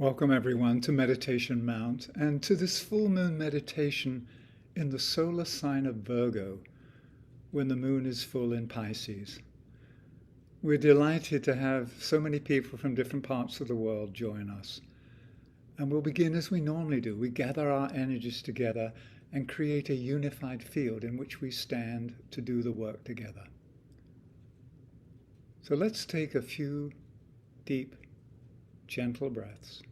Welcome everyone to Meditation Mount and to this full moon meditation in the solar sign of Virgo when the moon is full in Pisces. We're delighted to have so many people from different parts of the world join us. And we'll begin as we normally do. We gather our energies together and create a unified field in which we stand to do the work together. So let's take a few deep, gentle breaths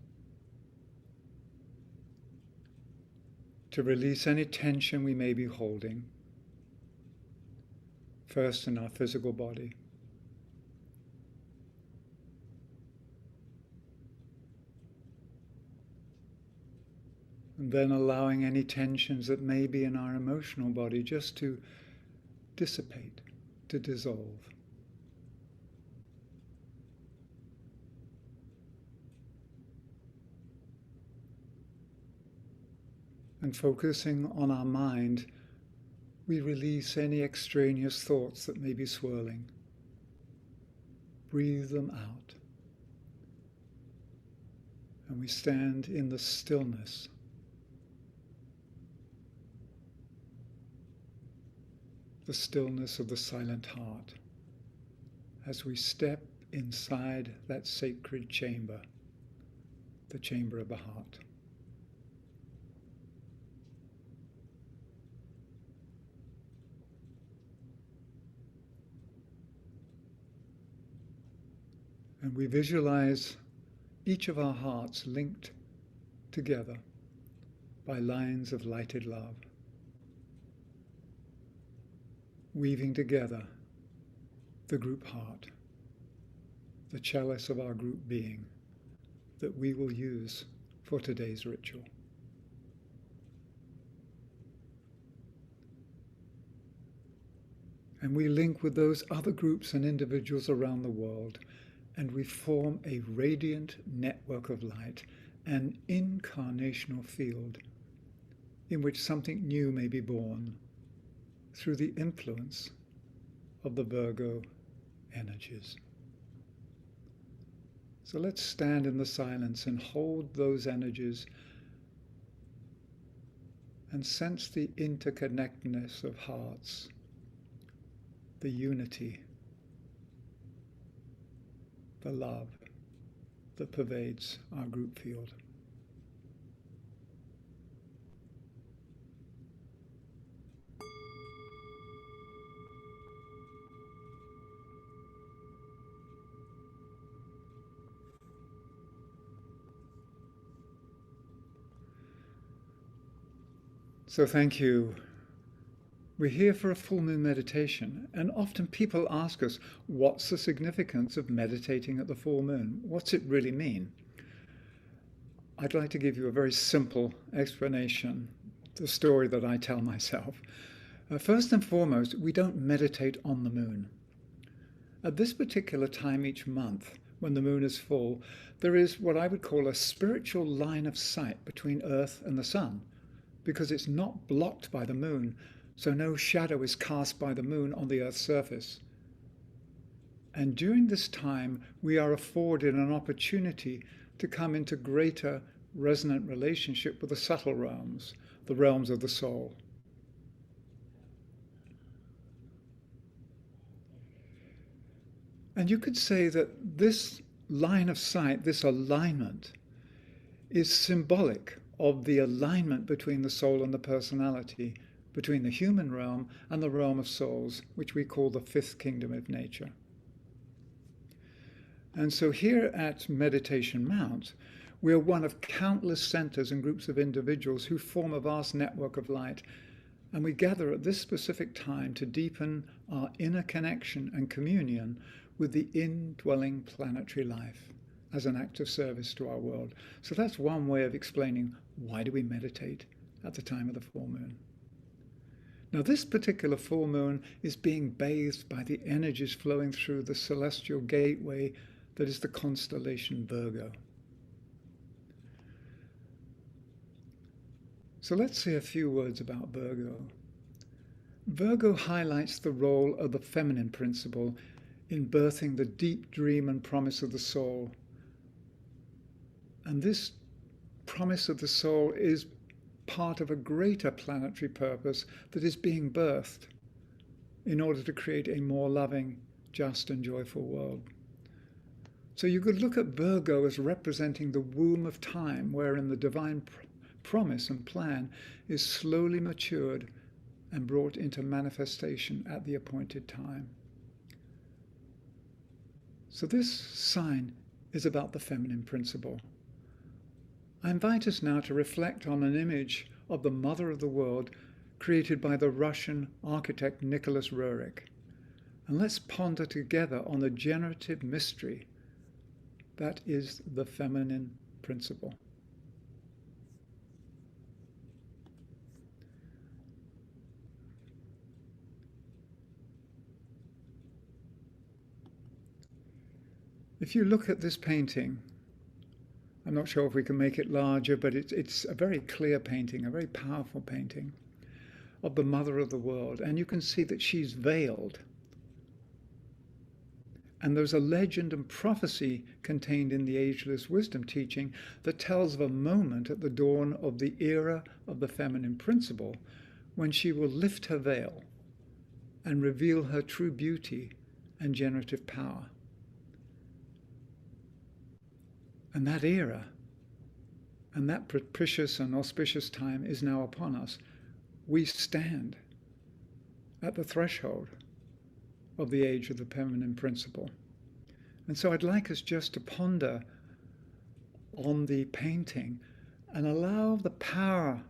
to release any tension we may be holding, first in our physical body. And then allowing any tensions that may be in our emotional body just to dissipate, to dissolve. And focusing on our mind, we release any extraneous thoughts that may be swirling. Breathe them out. And we stand in the stillness. The stillness of the silent heart as we step inside that sacred chamber, the chamber of the heart. And we visualize each of our hearts linked together by lines of lighted love, weaving together the group heart, the chalice of our group being that we will use for today's ritual. And we link with those other groups and individuals around the world, and we form a radiant network of light, an incarnational field in which something new may be born through the influence of the Virgo energies. So let's stand in the silence and hold those energies and sense the interconnectedness of hearts, the unity, the love that pervades our group field. So thank you. We're here for a full moon meditation, and often people ask us, what's the significance of meditating at the full moon? What's it really mean? I'd like to give you a very simple explanation, the story that I tell myself. First and foremost, we don't meditate on the moon. At this particular time each month, when the moon is full, there is what I would call a spiritual line of sight between Earth and the sun, because it's not blocked by the moon. So no shadow is cast by the moon on the Earth's surface. And during this time, we are afforded an opportunity to come into greater resonant relationship with the subtle realms, the realms of the soul. And you could say that this line of sight, this alignment, is symbolic of the alignment between the soul and the personality, between the human realm and the realm of souls, which we call the fifth kingdom of nature. And so here at Meditation Mount, we are one of countless centers and groups of individuals who form a vast network of light. And we gather at this specific time to deepen our inner connection and communion with the indwelling planetary life as an act of service to our world. So that's one way of explaining why do we meditate at the time of the full moon. Now, this particular full moon is being bathed by the energies flowing through the celestial gateway that is the constellation Virgo. So let's say a few words about Virgo. Virgo highlights the role of the feminine principle in birthing the deep dream and promise of the soul, And this promise of the soul is part of a greater planetary purpose that is being birthed in order to create a more loving, just and joyful world. So you could look at Virgo as representing the womb of time, wherein the divine promise and plan is slowly matured and brought into manifestation at the appointed time. So this sign is about the feminine principle. I invite us now to reflect on an image of the mother of the world created by the Russian architect Nicholas Roerich. And let's ponder together on the generative mystery that is the feminine principle. If you look at this painting, I'm not sure if we can make it larger, but it's a very clear painting, a very powerful painting of the mother of the world. And you can see that she's veiled. And there's a legend and prophecy contained in the ageless wisdom teaching that tells of a moment at the dawn of the era of the feminine principle when she will lift her veil and reveal her true beauty and generative power. And that era and that propitious and auspicious time is now upon us. We stand at the threshold of the age of the feminine principle. And so I'd like us just to ponder on the painting and allow the power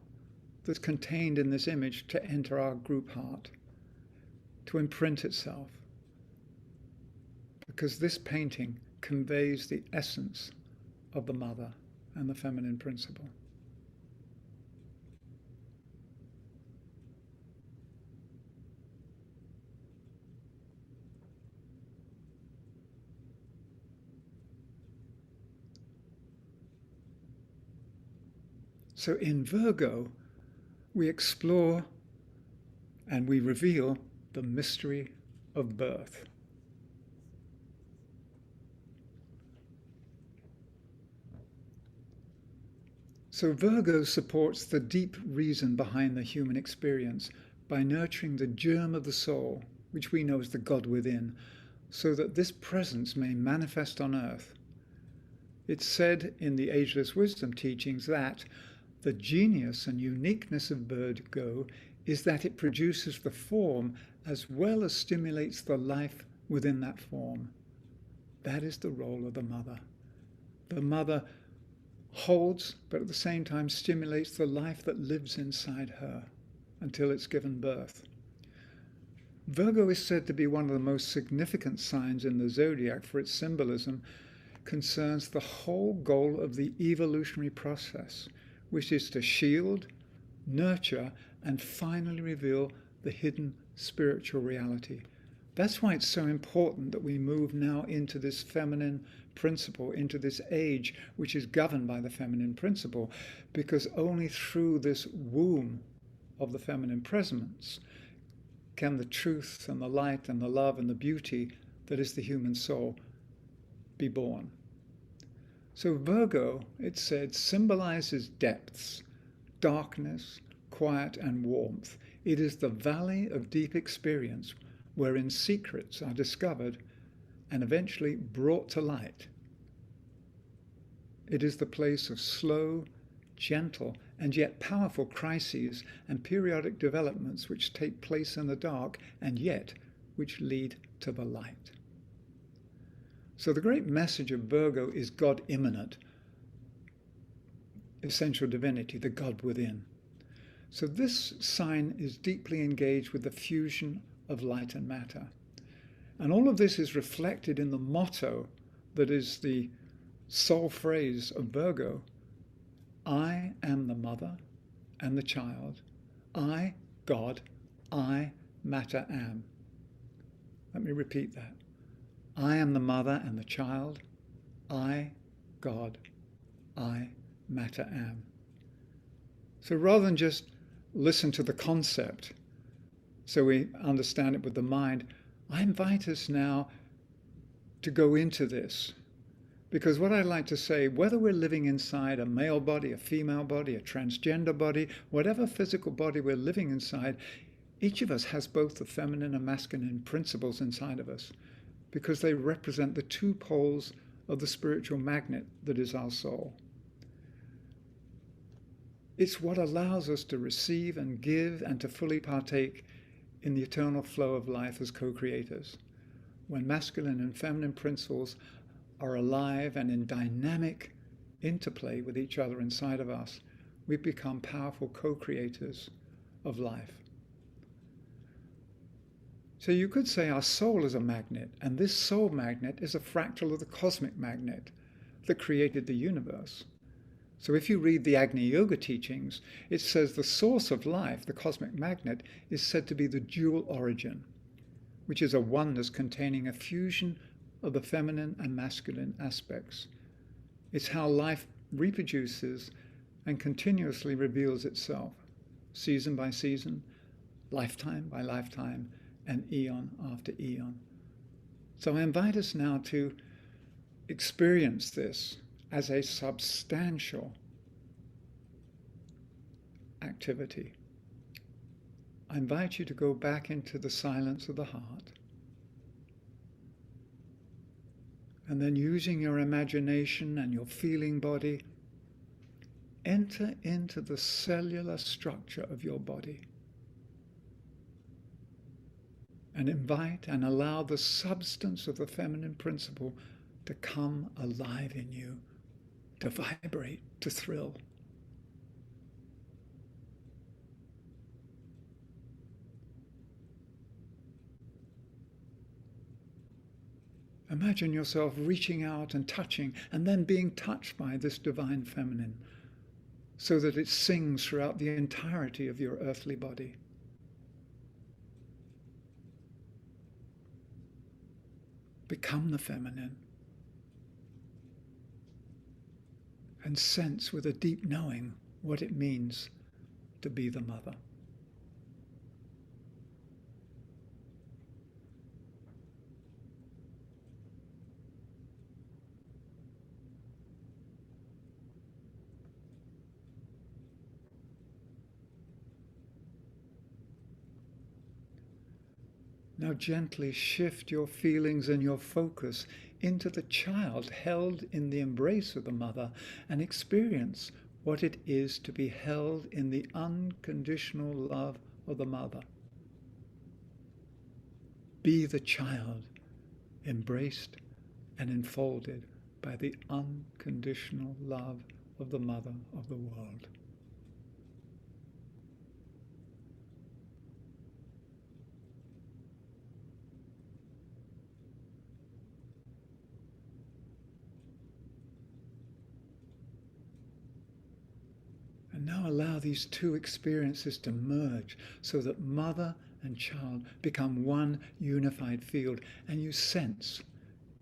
that's contained in this image to enter our group heart, to imprint itself. Because this painting conveys the essence of the mother and the feminine principle. So in Virgo, we explore and we reveal the mystery of birth. So Virgo supports the deep reason behind the human experience by nurturing the germ of the soul, which we know as the God within, so that this presence may manifest on earth. It's said in the ageless wisdom teachings that the genius and uniqueness of Virgo is that it produces the form as well as stimulates the life within that form. That is the role of the mother. The mother holds, but at the same time stimulates the life that lives inside her until it's given birth. Virgo is said to be one of the most significant signs in the zodiac, for its symbolism concerns the whole goal of the evolutionary process, which is to shield, nurture, and finally reveal the hidden spiritual reality. That's why it's so important that we move now into this feminine principle, into this age which is governed by the feminine principle, because only through this womb of the feminine presence can the truth and the light and the love and the beauty that is the human soul be born. So Virgo, it said, symbolizes depths, darkness, quiet, and warmth. It is the valley of deep experience wherein secrets are discovered and eventually brought to light. It is the place of slow, gentle, and yet powerful crises and periodic developments which take place in the dark and yet which lead to the light. So the great message of Virgo is God immanent, essential divinity, the God within. So this sign is deeply engaged with the fusion of light and matter. And all of this is reflected in the motto that is the sole phrase of Virgo: I am the mother and the child. I, God, I, matter, am. Let me repeat that. I am the mother and the child. I, God, I, matter, am. So rather than just listen to the concept so we understand it with the mind, I invite us now to go into this, Because what I like to say, whether we're living inside a male body, a female body, a transgender body, whatever physical body we're living inside, each of us has both the feminine and masculine principles inside of us, because they represent the two poles of the spiritual magnet that is our soul. It's what allows us to receive and give and to fully partake in the eternal flow of life as co-creators. When masculine and feminine principles are alive and in dynamic interplay with each other inside of us, we become powerful co-creators of life. So you could say our soul is a magnet, and this soul magnet is a fractal of the cosmic magnet that created the universe. So if you read the Agni Yoga teachings, it says the source of life, the cosmic magnet, is said to be the dual origin, which is a oneness containing a fusion of the feminine and masculine aspects. It's how life reproduces and continuously reveals itself, season by season, lifetime by lifetime, and eon after eon. So I invite us now to experience this as a substantial activity. I invite you to go back into the silence of the heart, and then using your imagination and your feeling body, enter into the cellular structure of your body and invite and allow the substance of the feminine principle to come alive in you, to vibrate, to thrill. Imagine yourself reaching out and touching, and then being touched by this divine feminine, so that it sings throughout the entirety of your earthly body. Become the feminine and sense with a deep knowing what it means to be the mother. Now gently shift your feelings and your focus into the child held in the embrace of the mother, and experience what it is to be held in the unconditional love of the mother. Be the child embraced and enfolded by the unconditional love of the mother of the world. And now allow these two experiences to merge so that mother and child become one unified field, and you sense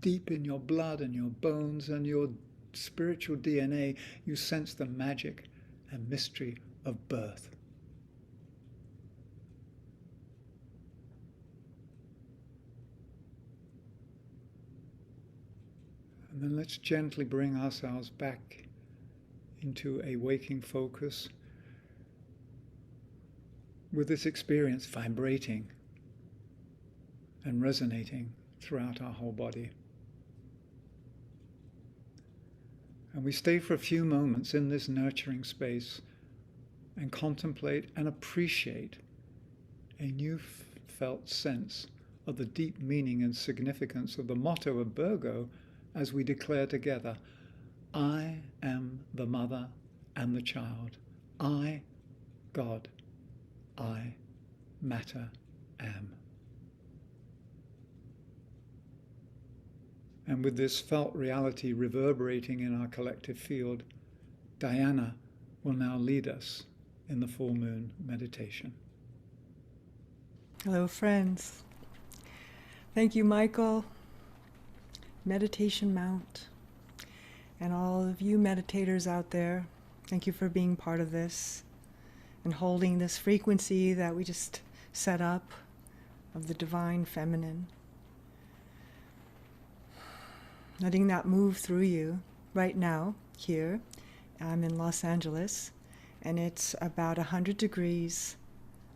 deep in your blood and your bones and your spiritual DNA, you sense the magic and mystery of birth. And then let's gently bring ourselves back into a waking focus with this experience vibrating and resonating throughout our whole body. And we stay for a few moments in this nurturing space and contemplate and appreciate a new felt sense of the deep meaning and significance of the motto of Virgo as we declare together, I am the mother and the child. I, God, I, matter, am. And with this felt reality reverberating in our collective field, Diana will now lead us in the full moon meditation. Hello, friends. Thank you, Michael. Meditation Mount. And all of you meditators out there, thank you for being part of this and holding this frequency that we just set up of the divine feminine. letting that move through you right now. Here I'm in Los Angeles, and it's about 100 degrees,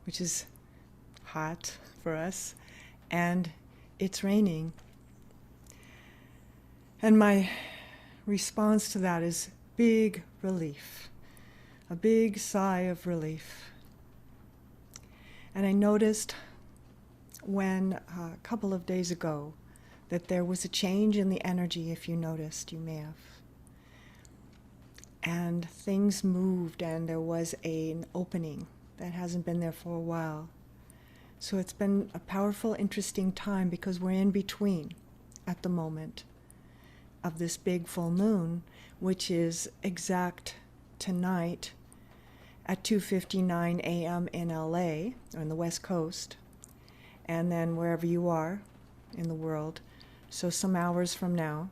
which is hot for us, and it's raining. And my response to that is big relief, a big sigh of relief. And I noticed when a couple of days ago that there was a change in the energy. If you noticed, you may have. And things moved, and there was an opening that hasn't been there for a while. So it's been a powerful, interesting time, because we're in between at the moment of this big full moon, which is exact tonight at 2:59 a.m. in LA, or on the West Coast, and then wherever you are in the world, so some hours from now.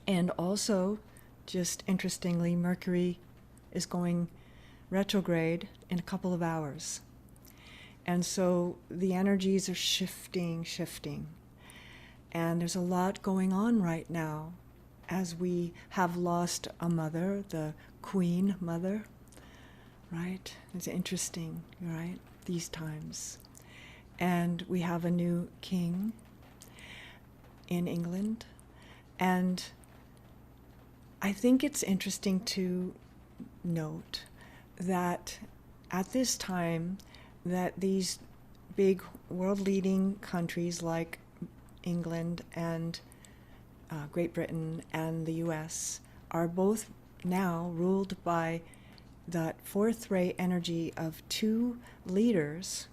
And also, just interestingly, Mercury is going retrograde in a couple of hours. And so the energies are shifting. And there's a lot going on right now as we have lost a mother, the Queen Mother, right? It's interesting, right, these times. And we have a new king in England. And I think it's interesting to note that at this time that these big world-leading countries like England and Great Britain and the US are both now ruled by that fourth ray energy of two leaders,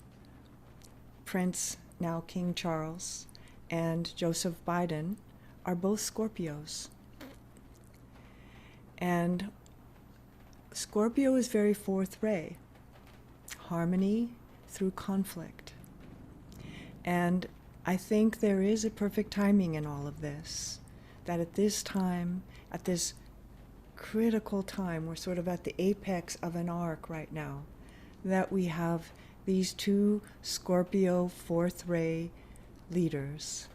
Prince, now King Charles, and Joseph Biden, are both Scorpios. And Scorpio is very fourth ray, harmony through conflict. And I think there is a perfect timing in all of this, that at this time, at this critical time, we're sort of at the apex of an arc right now, that we have these two Scorpio fourth ray leaders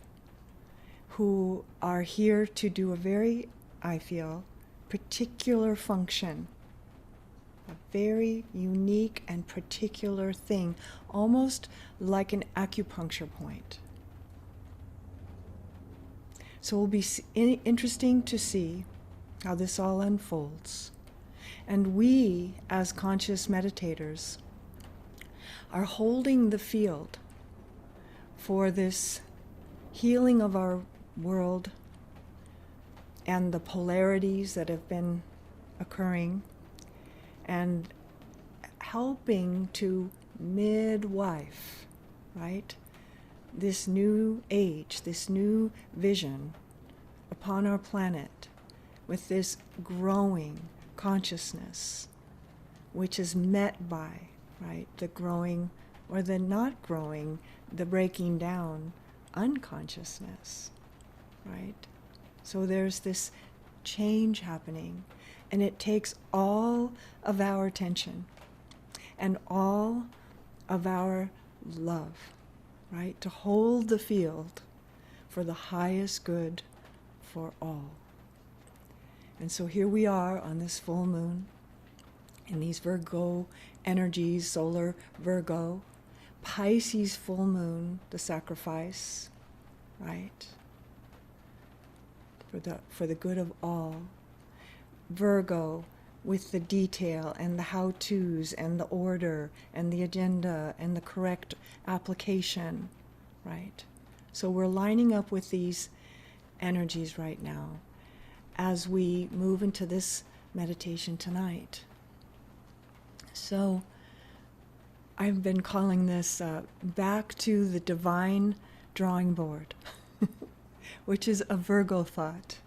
who are here to do a very, I feel, particular function, a very unique and particular thing, almost like an acupuncture point. So it will be interesting to see how this all unfolds. And we, as conscious meditators, are holding the field for this healing of our world and the polarities that have been occurring, and helping to midwife, right, this new age, this new vision upon our planet with this growing consciousness, which is met by, right, the growing or the not growing, the breaking down unconsciousness, right? So there's this change happening, and it takes all of our attention and all of our love, right, to hold the field for the highest good for all. And so here we are on this full moon in these Virgo energies, solar Virgo, Pisces full moon, the sacrifice, right, for the good of all. Virgo with the detail and the how-tos and the order and the agenda and the correct application, right? So we're lining up with these energies right now as we move into this meditation tonight. So I've been calling this back to the divine drawing board, which is a Virgo thought,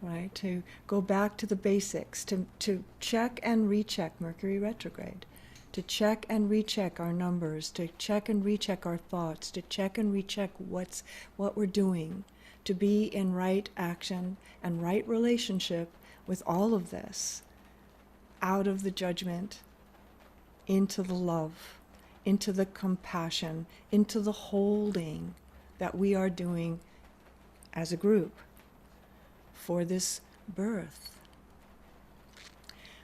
right? To go back to the basics, to check and recheck Mercury retrograde, to check and recheck our numbers, to check and recheck our thoughts, to check and recheck what we're doing, to be in right action and right relationship with all of this, out of the judgment, into the love, into the compassion, into the holding that we are doing as a group, for this birth.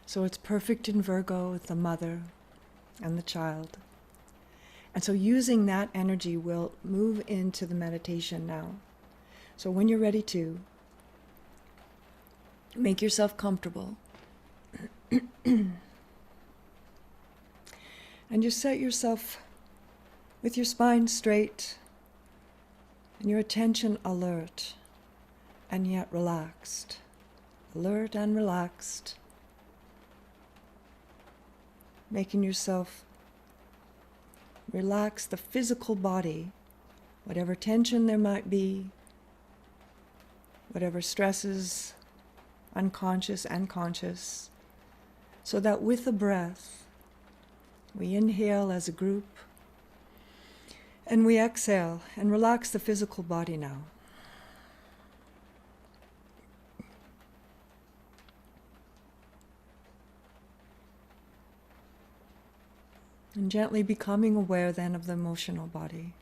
So it's perfect in Virgo with the mother and the child. And so using that energy, we'll move into the meditation now. So when you're ready to, make yourself comfortable. And just set yourself with your spine straight and your attention alert and yet relaxed. Alert and relaxed. Making yourself relax the physical body, whatever tension there might be, whatever stresses, unconscious and conscious, so that with the breath, we inhale as a group, and we exhale and relax the physical body now. And gently becoming aware then of the emotional body,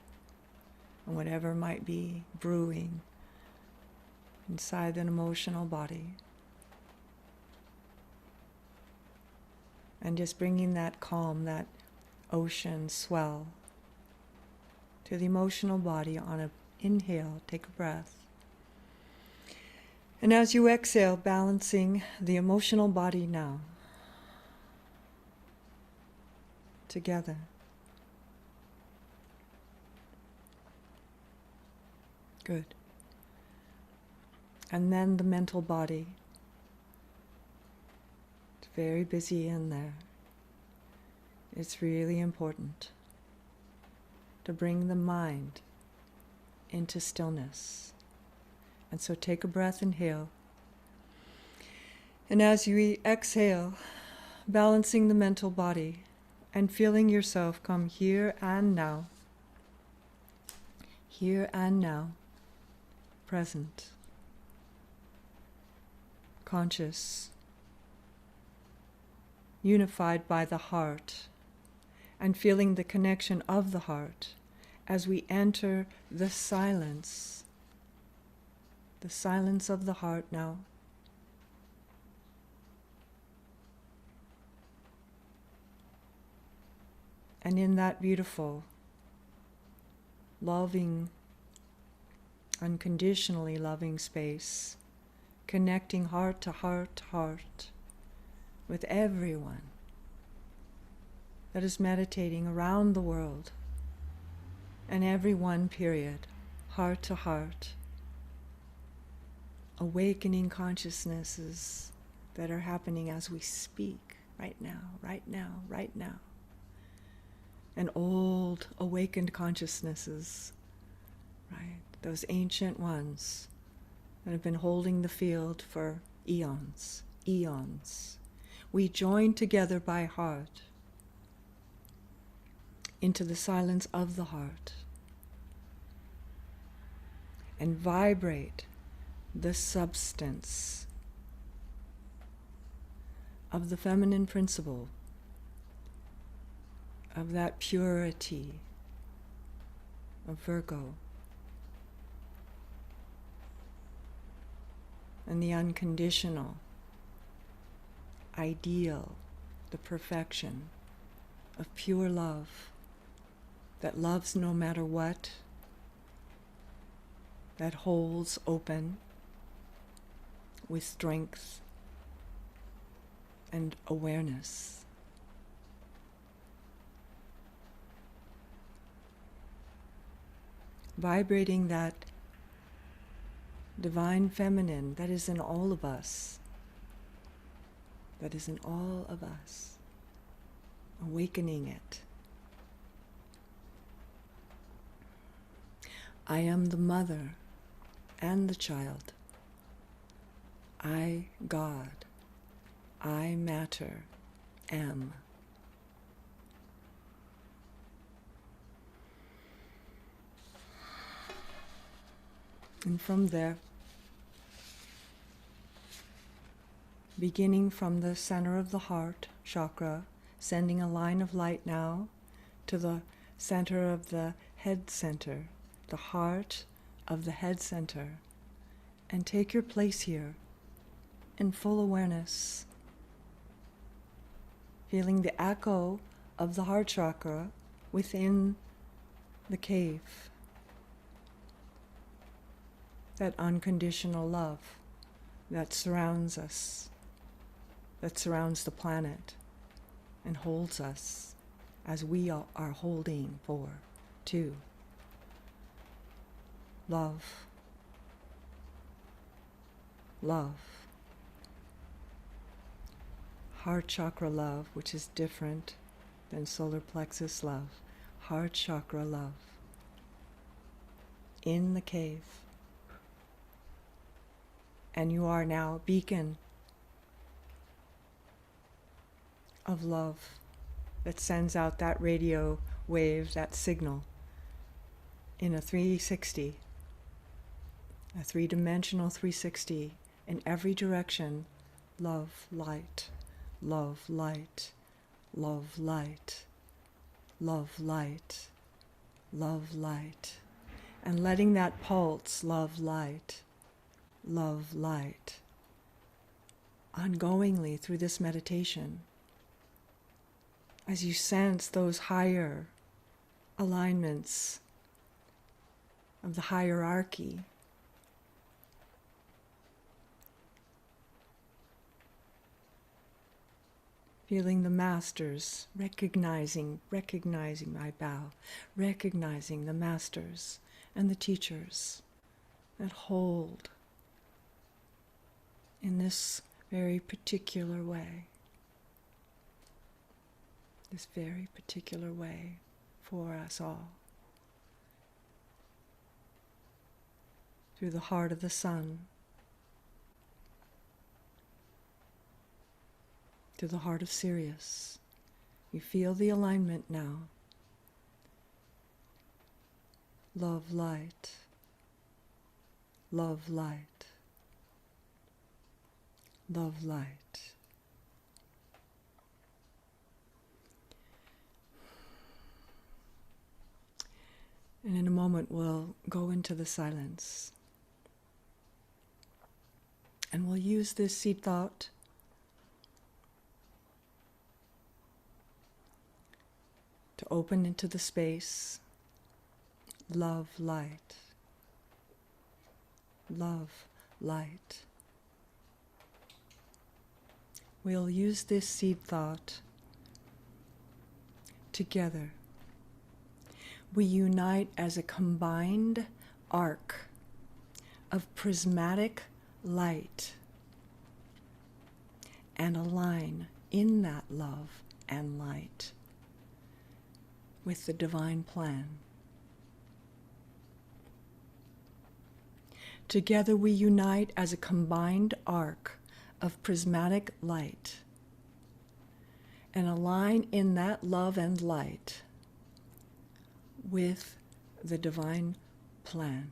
and whatever might be brewing inside an emotional body. And just bringing that calm, that ocean swell to the emotional body on an inhale. Take a breath. And as you exhale, balancing the emotional body now together. Good. And then the mental body. It's very busy in there. It's really important to bring the mind into stillness. And so take a breath, inhale. And as you exhale, balancing the mental body and feeling yourself come here and now. Here and now. Present. Conscious. Unified by the heart. And feeling the connection of the heart as we enter the silence of the heart now. And in that beautiful, loving, unconditionally loving space, connecting heart to heart to heart with everyone that is meditating around the world, and every one period, heart to heart, awakening consciousnesses that are happening as we speak right now, right now, right now. And old awakened consciousnesses, right? Those ancient ones that have been holding the field for eons, eons. We join together by heart into the silence of the heart and vibrate the substance of the feminine principle, of that purity of Virgo, and the unconditional ideal, the perfection of pure love that loves no matter what, that holds open with strength and awareness. Vibrating that divine feminine that is in all of us, that is in all of us, awakening it. I am the mother and the child. I, God, I matter, am. And from there, beginning from the center of the heart chakra, sending a line of light now to the center of the head center, the heart of the head center, and take your place here in full awareness, feeling the echo of the heart chakra within the cave. That unconditional love that surrounds us, that surrounds the planet and holds us as we are holding for too. Love. Love. Heart chakra love, which is different than solar plexus love. Heart chakra love. In the cave. And you are now a beacon of love that sends out that radio wave, that signal, in a 360, a three-dimensional 360, in every direction. Love, light, love, light, love, light, love, light, love, light. And letting that pulse, love, light, ongoingly through this meditation, as you sense those higher alignments of the hierarchy, feeling the masters, recognizing, I bow, recognizing the masters and the teachers that hold in this very particular way, this very particular way for us all. Through the heart of the sun, to the heart of Sirius. You feel the alignment now. Love, light, love, light, love, light. And in a moment we'll go into the silence. And we'll use this seed thought to open into the space. Love, light. Love, light. We'll use this seed thought together. We unite as a combined arc of prismatic light and align in that love and light with the divine plan. Together we unite as a combined arc of prismatic light and align in that love and light with the divine plan.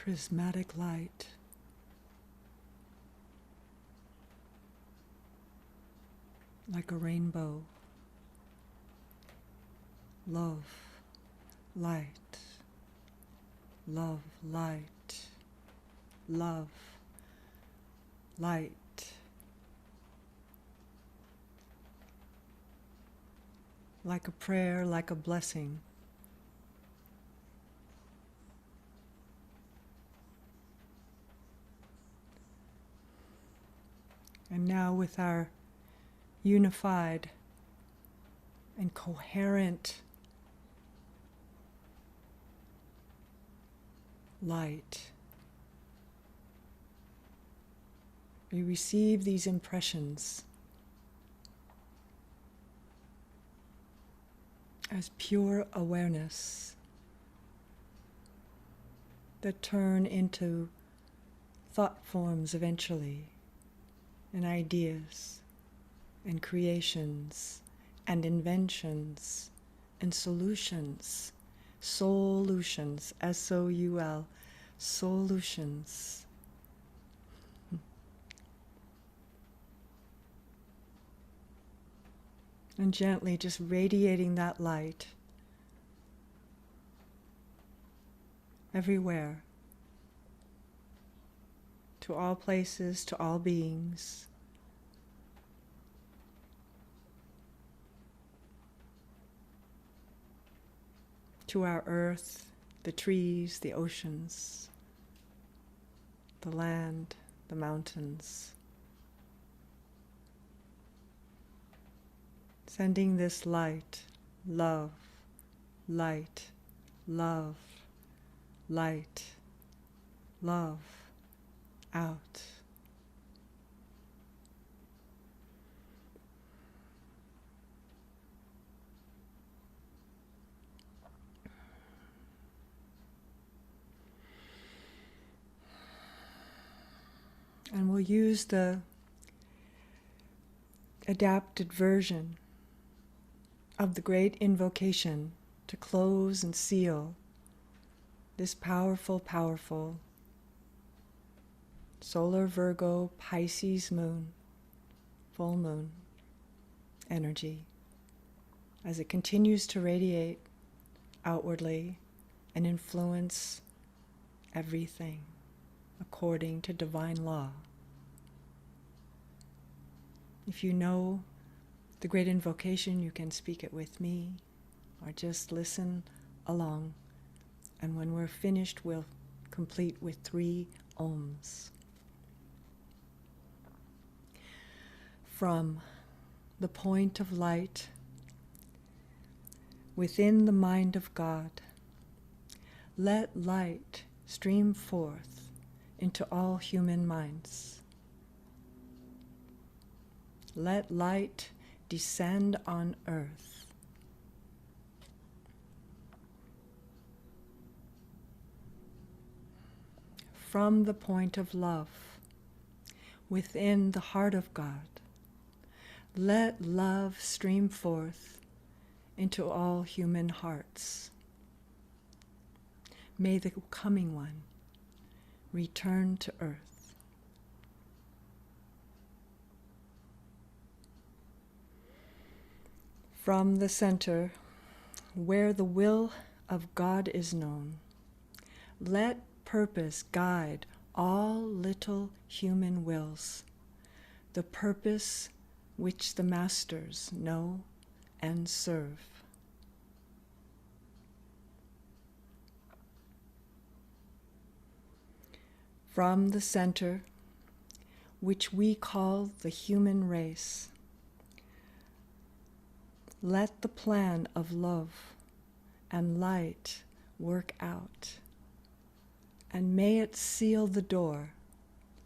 prismatic light. Like a rainbow. Love, light, love, light, love, light. Like a prayer, like a blessing. And now with our unified and coherent light, we receive these impressions as pure awareness that turn into thought forms eventually, and ideas, and creations, and inventions, and solutions, solutions, S-O-U-L, solutions. And gently just radiating that light everywhere, to all places, to all beings. To our earth, the trees, the oceans, the land, the mountains. Sending this light, love, light, love, light, love, out. And we'll use the adapted version of the great invocation to close and seal this powerful, powerful solar Virgo Pisces moon, full moon energy, as it continues to radiate outwardly and influence everything according to divine law. If you know the great invocation, you can speak it with me or just listen along. And when we're finished, we'll complete with 3 ohms. From the point of light within the mind of God, let light stream forth into all human minds. Let light descend on earth. From the point of love within the heart of God, let love stream forth into all human hearts. May the coming one return to earth. From the center, where the will of God is known, let purpose guide all little human wills, the purpose which the masters know and serve. From the center, which we call the human race, let the plan of love and light work out, and may it seal the door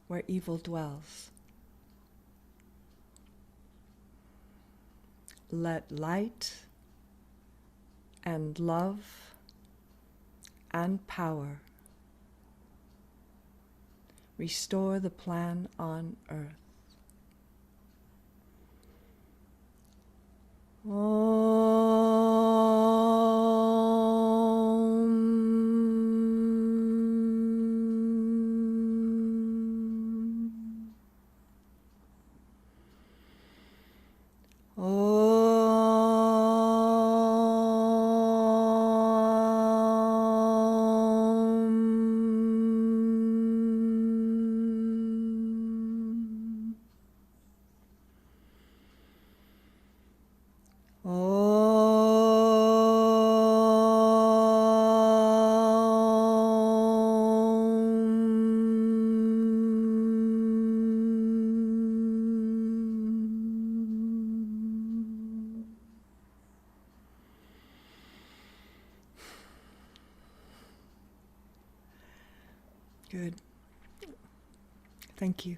where evil dwells. Let light and love and power restore the plan on earth. Om. Good. Thank you.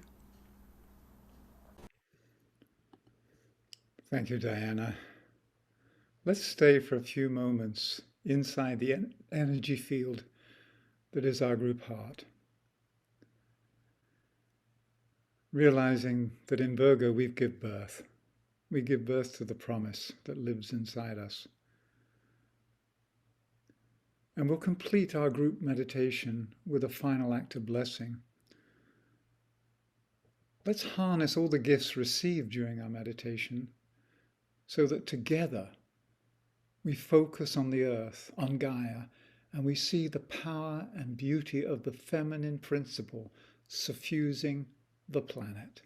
Thank you, Diana. Let's stay for a few moments inside the energy field that is our group heart. Realizing that in Virgo we give birth. We give birth to the promise that lives inside us. And we'll complete our group meditation with a final act of blessing. Let's harness all the gifts received during our meditation so that together we focus on the earth, on Gaia, and we see the power and beauty of the feminine principle suffusing the planet.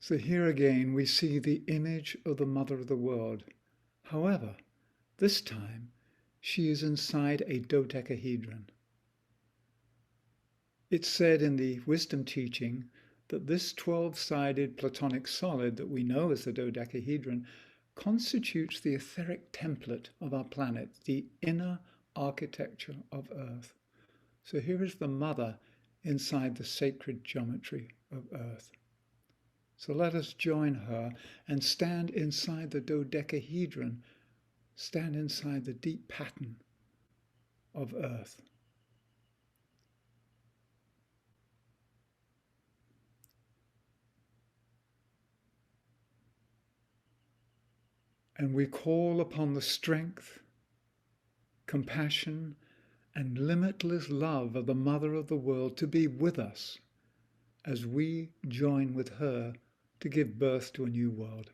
So here again we see the image of the Mother of the World. However, this time she is inside a dodecahedron. It's said in the wisdom teaching that this 12-sided platonic solid that we know as the dodecahedron constitutes the etheric template of our planet, the inner architecture of Earth. So here is the Mother inside the sacred geometry of Earth. So let us join her and stand inside the dodecahedron, stand inside the deep pattern of Earth. And we call upon the strength, compassion, and limitless love of the Mother of the World to be with us as we join with her to give birth to a new world.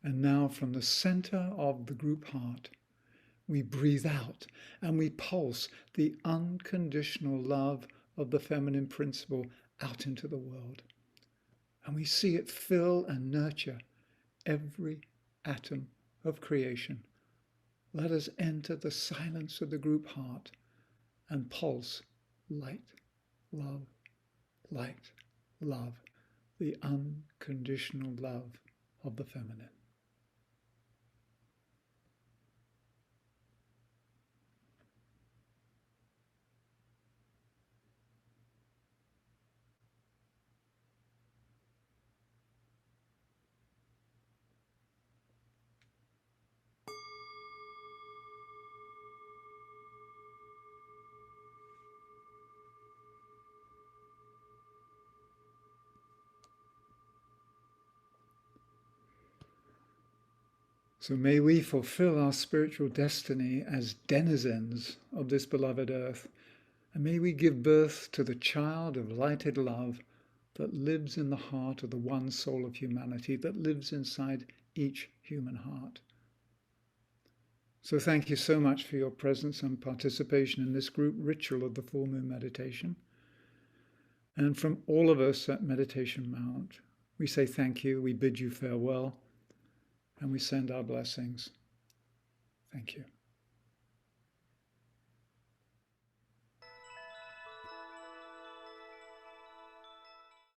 And now from the center of the group heart, we breathe out and we pulse the unconditional love of the feminine principle out into the world. And we see it fill and nurture every atom of creation. Let us enter the silence of the group heart and pulse light, love, light, love, the unconditional love of the feminine. So may we fulfill our spiritual destiny as denizens of this beloved earth, and may we give birth to the child of lighted love that lives in the heart of the one soul of humanity, that lives inside each human heart. So thank you so much for your presence and participation in this group ritual of the full moon meditation. And from all of us at Meditation Mount, we say thank you, we bid you farewell, and we send our blessings. Thank you.